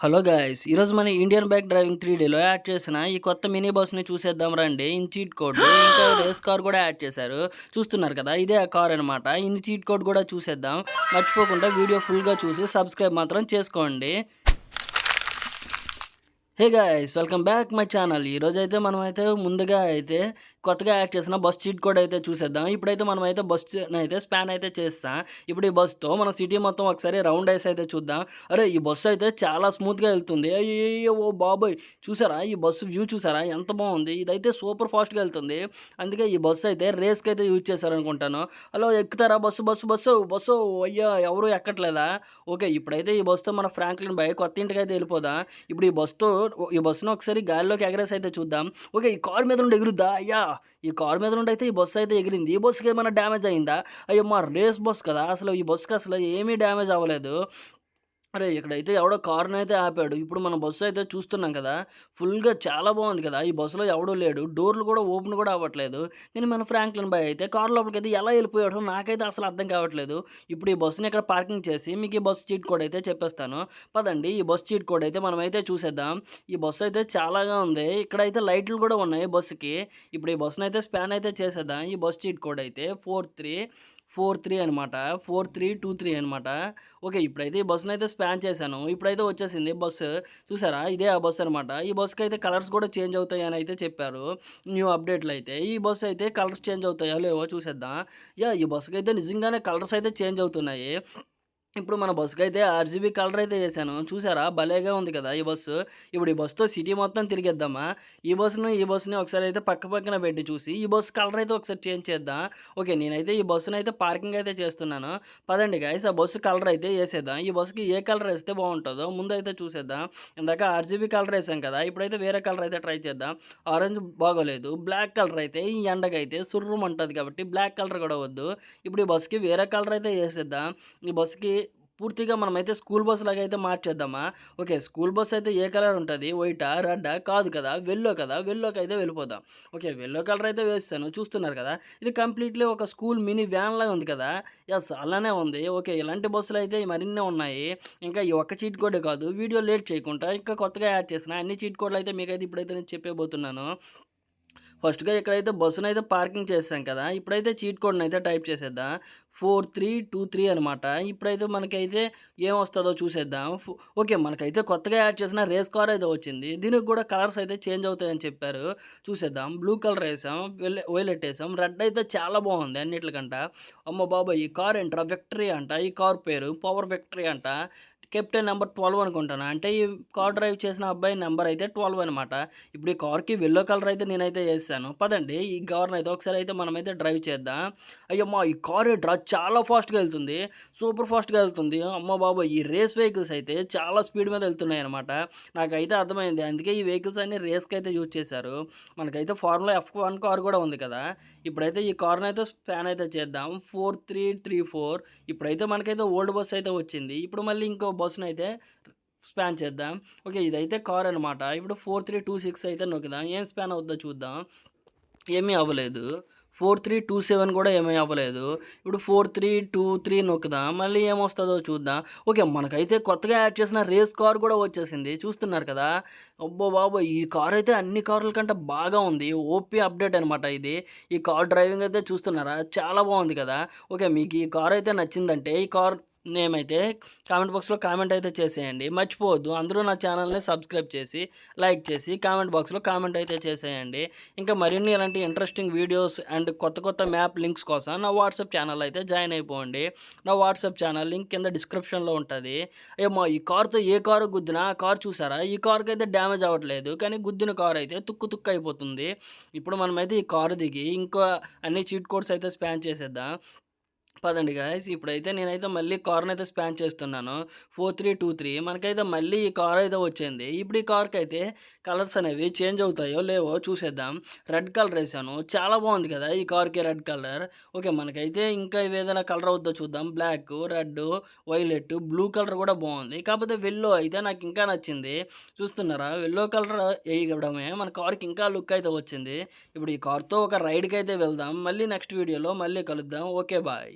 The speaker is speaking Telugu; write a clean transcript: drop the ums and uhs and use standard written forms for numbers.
Hello guys! ఈరోజు మన ఇండియన్ బైక్ డ్రైవింగ్ 3డీలో యాడ్ చేసిన ఈ కొత్త మినీ బస్‌ని చూసేద్దాం రండి. ఇన్ చీట్ కోడ్ ఇంకా రేస్ కార్ కూడా యాడ్ చేశారు. చూస్తున్నారు కదా! ఇదే ఆ కార్ అనమాట. ఇన్ చీట్ కోడ్ కూడా చూసేద్దాం. మర్చిపోకుండా వీడియో ఫుల్‌గా చూసి సబ్స్క్రైబ్ మాత్రం చేసుకోండి. Hey guys! Welcome back my channel. ఈరోజైతే మనమైతే ముందుగా అయితే కొత్తగా యాడ్ చేసిన బస్ చీట్ కోడ్ అయితే చూసేద్దాం. ఇప్పుడైతే మనమైతే బస్‌నైతే స్పాన్ అయితే చేసేసాం. ఇప్పుడు ఈ బస్‌తో మన సిటీ మొత్తం ఒకసారి రౌండ్ ఏసి అయితే చూద్దాం. అరే! ఈ బస్సు అయితే చాలా స్మూత్‌గా ఎళ్తుంది. అయ్యయ్యో! ఓ బాబోయ్! చూసారా? ఈ బస్సు వ్యూ చూసారా? ఎంత బావుంది. ఇదైతే సూపర్ ఫాస్ట్‌గా ఎళ్తుంది. అందుకే ఈ బస్సు అయితే రేస్‌కైతే యూజ్ చేశారనుకుంటాను. హలో! ఎక్కుతారా? బస్సు. అయ్యా! ఎవరు ఎక్కట్లేదా? ఓకే. ఇప్పుడైతే ఈ బస్సుతో మన ఫ్రాంక్లిన్ బాయ్ కొత్త ఇంటికైతే ఎళ్ళిపోదాం. ఇప్పుడు ఈ బస్సును ఒకసారి గాలిలోకి ఎగరేసి అయితే చూద్దాం. ఓకే. ఈ కారు మీద నుండి ఎగురుద్దా? అయ్యా! ఈ కారు మీద నుండి అయితే ఈ బస్సు అయితే ఎగిరింది. ఈ బస్సుకి ఏమైనా డ్యామేజ్ అయిందా? అయ్యమ్మ! రేస్ బస్ కదా! అసలు ఈ బస్సుకి అసలు ఏమీ డ్యామేజ్ అవ్వలేదు. అరే! ఇక్కడైతే ఎవడో కారునైతే ఆపాడు. ఇప్పుడు మనం బస్సు అయితే చూస్తున్నాం కదా! ఫుల్‌గా చాలా బావుంది కదా! ఈ బస్సులో ఎవడూ లేడు. డోర్‌లు కూడా ఓపెన్ కూడా అవ్వట్లేదు. కానీ మన ఫ్రాంక్లిన్ బాయ్ అయితే కారు లోపలికైతే ఎలా ఎళ్ళిపోయాడో నాకైతే అసలు అర్థం కావట్లేదు. ఇప్పుడు ఈ బస్సుని ఇక్కడ పార్కింగ్ చేసి మీకు ఈ బస్సు చీట్ కోడ్ అయితే చెప్పేస్తాను. పదండి ఈ బస్సు చీట్ కోడ్ అయితే మనమైతే చూసేద్దాం. ఈ బస్సు అయితే చాలాగా ఉంది. ఇక్కడైతే లైట్లు కూడా ఉన్నాయి బస్సుకి. ఇప్పుడు ఈ బస్సునైతే స్పాన్ అయితే చేసేద్దాం. ఈ బస్సు చీట్ కోడ్ అయితే 4343 అనమాట. 4323 అనమాట. ఓకే. ఇప్పుడైతే ఈ బస్సునైతే స్పాన్ చేశాను. ఇప్పుడైతే వచ్చేసింది బస్సు. చూసారా? ఇదే ఆ బస్సు అనమాట. ఈ బస్సుకైతే కలర్స్ కూడా చేంజ్ అవుతాయని అయితే చెప్పారు. న్యూ అప్డేట్‌లో అయితే. ఈ బస్సు అయితే కలర్స్ చేంజ్ అవుతాయో లేవో చూసేద్దాం. యాహ్! ఈ బస్సుకైతే నిజంగానే కలర్స్ అయితే చేంజ్ అవుతున్నాయి. ఇప్పుడు మన బస్సుకైతే ఆర్‌జీబీ కలర్ అయితే ఏశాను. చూసారా? భలేగా ఉంది కదా! ఈ బస్సు. ఇప్పుడు ఈ బస్సుతో సిటీ మొత్తం తిరిగేద్దామా? ఈ బస్సుని ఒకసారి అయితే పక్క పక్కన పెట్టి చూసి, ఈ బస్సు కలర్ అయితే ఒకసారి చేంజ్ చేద్దాం. ఓకే. నేనైతే ఈ బస్సునైతే పార్కింగ్ అయితే చేస్తున్నాను. పదండి గైస్ ఆ బస్సు కలర్ అయితే ఏసేద్దాం. ఈ బస్సుకి ఏ కలర్ ఏస్తే బావుంటదో ముందైతే చూసేద్దాం. ఇందాక ఆర్‌జీబీ కలర్ ఏసాం కదా! ఇప్పుడైతే వేరే కలర్ అయితే ట్రై చేద్దాం. ఆరెంజ్ బాగోలేదు. బ్లాక్ కలర్ అయితే ఈ ఎండకైతే సుర్రుమంటది కాబట్టి బ్లాక్ కలర్ కూడా వద్దు. ఇప్పుడు ఈ బస్సుకి వేరే కలర్ అయితే ఏసేద్దాం. ఈ బస్సుకి పూర్తిగా మనమైతే స్కూల్ బస్‌లాగా అయితే మార్చేద్దామా? ఓకే. స్కూల్ బస్ అయితే ఏ కలర్ ఉంటది? వైటా? రెడ్డా? కాదు కదా! వెల్లో కదా! వెల్లోకైతే వెళ్ళిపోదాం. ఓకే. వెల్లో కలర్ అయితే వేసేసాను. చూస్తున్నారు కదా! ఇది కంప్లీట్‌లీ ఒక స్కూల్ మినీ వ్యాన్‌లాగా ఉంది కదా! యెస్. అలానే ఉంది. ఓకే. ఇలాంటి బస్సులైతే మరిన్ని ఉన్నాయి. ఇంకా ఈ ఒక్క చీట్ కోడే కాదు. వీడియో లేట్ చేయకుండా ఇంకా కొత్తగా యాడ్ చేసిన అన్ని చీట్ కోడ్‌లు అయితే మీకైతే ఇప్పుడైతే నేను చెప్పేబోతున్నాను. ఫస్ట్‌గా ఇక్కడైతే బస్సునైతే పార్కింగ్ చేసేసాం కదా! ఇప్పుడైతే చీట్ కోడ్‌నైతే టైప్ చేసేద్దాం. 4323 అనమాట. ఇప్పుడైతే మనకైతే ఏమొస్తదో చూసేద్దాం. ఓకే. మనకైతే కొత్తగా యాడ్ చేసిన రేస్ కార్ అయితే వచ్చింది. దీనికి కూడా కలర్స్ అయితే చేంజ్ అవుతాయని చెప్పారు. చూసేద్దాం. బ్లూ కలర్ ఏసాం. వైలెట్ ఏసాం. రెడ్ అయితే చాలా బావుంది అన్నిట్లికంట. అమ్మ బాబోయ్! ఈ కార్ ఏంట్రా విక్టరీ అంట. ఈ కార్ పేరు పవర్ విక్టరీ అంట. కెప్టెన్ నంబర్ 12 అనుకుంటాను. అంటే ఈ కార్ డ్రైవ్ చేసిన అబ్బాయి నంబర్ అయితే 12 అనమాట. ఇప్పుడు ఈ కార్‌కి యెల్లో కలర్ అయితే నేనైతే ఏసేసాను. పదండి ఈ కార్‌నైతే ఒకసారి అయితే మనమైతే డ్రైవ్ చేద్దాం. అయ్యమ్మ! ఈ కార్ ఏంట్రా చాలా ఫాస్ట్‌గా ఎళ్తుంది. సూపర్ ఫాస్ట్‌గా ఎళ్తుంది. అమ్మ బాబోయ్! ఈ రేస్ వెహికల్స్ అయితే చాలా స్పీడ్ మీద ఎళ్తున్నాయన్నమాట. నాకైతే అర్థమైంది. అందుకే ఈ వెహికల్స్ అన్నీ రేస్‌కైతే యూజ్ చేశారు. మనకైతే ఫార్ములా F1 కార్ కూడా ఉంది కదా! ఇప్పుడైతే ఈ కార్‌నైతే స్పాన్ అయితే చేద్దాం. 4334 ఇప్పుడైతే మనకైతే ఓల్డ్ బస్ అయితే వచ్చింది. ఇప్పుడు మళ్ళీ ఇంకో బస్సునైతే స్పాన్ చేద్దాం. ఓకే. ఇదైతే కార్ అనమాట. ఇప్పుడు 4326 అయితే నొక్కుదాం. ఏం స్పాన్ అవుద్దో చూద్దాం. ఏమీ అవ్వలేదు. 4327 కూడా ఏమీ అవ్వలేదు. ఇప్పుడు 4323 నొక్కుదాం. మళ్ళీ ఏమొస్తదో చూద్దాం. ఓకే. మనకైతే కొత్తగా యాడ్ చేసిన రేస్ కార్ కూడా వచ్చేసింది. చూస్తున్నారు కదా! అబ్బో బాబోయ్! ఈ కార్ అయితే అన్ని కార్ల కంటే బాగా ఉంది. ఓపీ అప్డేట్ అనమాట ఇది. ఈ కార్ డ్రైవింగ్ అయితే చూస్తున్నారా? చాలా బావుంది కదా! ఓకే. మీకు ఈ కార్ అయితే నచ్చిందంటే ఈ కార్ నేమ్ అయితే కామెంట్ బాక్స్‌లో కామెంట్ అయితే చేసేయండి. మర్చిపోవద్దు అందరూ నా ఛానల్‌ని సబ్స్క్రైబ్ చేసి, లైక్ చేసి, కామెంట్ బాక్స్‌లో కామెంట్ అయితే చేసేయండి. ఇంకా మరిన్ని ఇలాంటి ఇంట్రెస్టింగ్ వీడియోస్ అండ్ కొత్త మ్యాప్ లింక్స్ కోసం నా వాట్సాప్ ఛానల్ అయితే జాయిన్ అయిపోండి. నా వాట్సాప్ ఛానల్ లింక్ కింద డిస్క్రిప్షన్‌లో ఉంటది. ఏమో ఈ కార్‌తో ఏ కారు గుద్దినా ఆ కార్ చూసారా? ఈ కార్‌కైతే డ్యామేజ్ అవ్వట్లేదు. కానీ గుద్దిన కార్ అయితే తుక్కు తుక్కు అయిపోతుంది. ఇప్పుడు మనమైతే ఈ కారు దిగి ఇంకా అన్ని చీట్ కోడ్స్ అయితే స్పాన్ చేసేద్దాం. పదండి గాయ్స్. ఇప్పుడైతే నేనైతే మళ్ళీ కార్‌నైతే స్పాన్ చేస్తున్నాను. 4323 మనకైతే మళ్ళీ ఈ కార్ అయితే వచ్చింది. ఇప్పుడు ఈ కార్‌కైతే కలర్స్ అనేవి చేంజ్ అవుతాయో లేవో చూసేద్దాం. రెడ్ కలర్ ఏసాను. చాలా బాగుంది కదా! ఈ కార్‌కి రెడ్ కలర్. ఓకే. మనకైతే ఇంకా ఇవేదైనా కలర్ అవుద్దో చూద్దాం. Black, red, violet, blue colour కూడా బాగుంది. కాకపోతే యెల్లో అయితే నాకు ఇంకా నచ్చింది. చూస్తున్నారా? యెల్లో కలర్ ఎయడమే మన కార్‌కి ఇంకా లుక్ అయితే వచ్చింది. ఇప్పుడు ఈ కార్‌తో ఒక రైడ్‌కైతే వెళ్దాం. మళ్ళీ నెక్స్ట్ వీడియోలో మళ్ళీ కలుద్దాం. ఓకే. బాయ్.